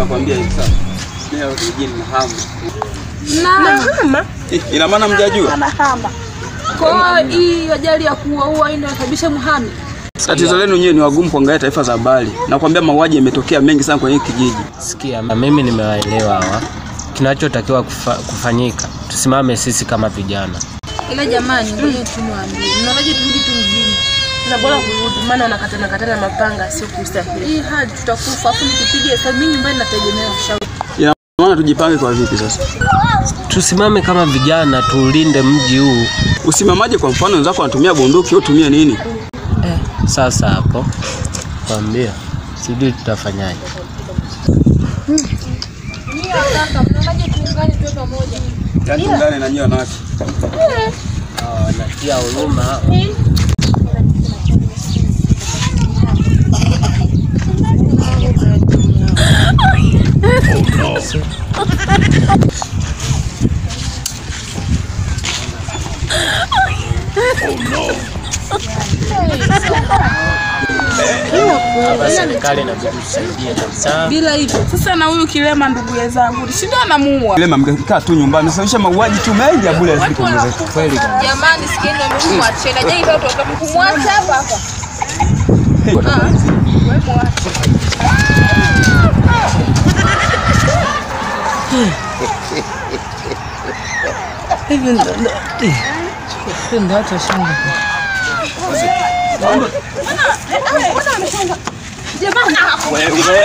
nakwambia hivi sasa. Leo kijijini nahama. Nahama? Ina maana mjajua? Nahama. Kwa hii ajali ya kuua inasababisha muhame. Tatizo lenu nyewe ni wagumu kuangalia taarifa za habari. Nakwambia mauaji yametokea mengi sana kwenye kijiji. Sikia, mimi nimewaelewa hawa. Kinachotakiwa kufanyika, tusimame sisi kama vijana. Ila jamani, ngoja tumwambie. Mnaonaje turudi tu mjini? Na bora kurudi maana unakatana mapanga sio kustahili. Hii hadi tutakufa afu nikipiga hesabu mimi nyumbani nategemea ushauri. Ina maana tujipange kwa vipi sasa? Tusimame kama vijana tulinde mji huu. Usimamaje kwa mfano wenzako wanatumia bunduki, wewe tumia nini? Sasa hapo kwambia sijui tutafanyaje. Mimi nataka mnaonaje tuungane tuwe pamoja? Yaani tuungane na nyinyi wanawake. Natia huruma. Serikali inabidi tusaidie kabisa. Bila hivyo sasa na huyu kilema ndugu yangu si ndio anamuua. Kilema mngekaa tu nyumbani sababisha mauaji tu mengi ya bure yasikomezeka. Kweli jamani, sikieni mimi mwache na je hivyo tutamkumwacha hapa. Wewe mwache. hivi ndio hata shanga. Jamani, wewe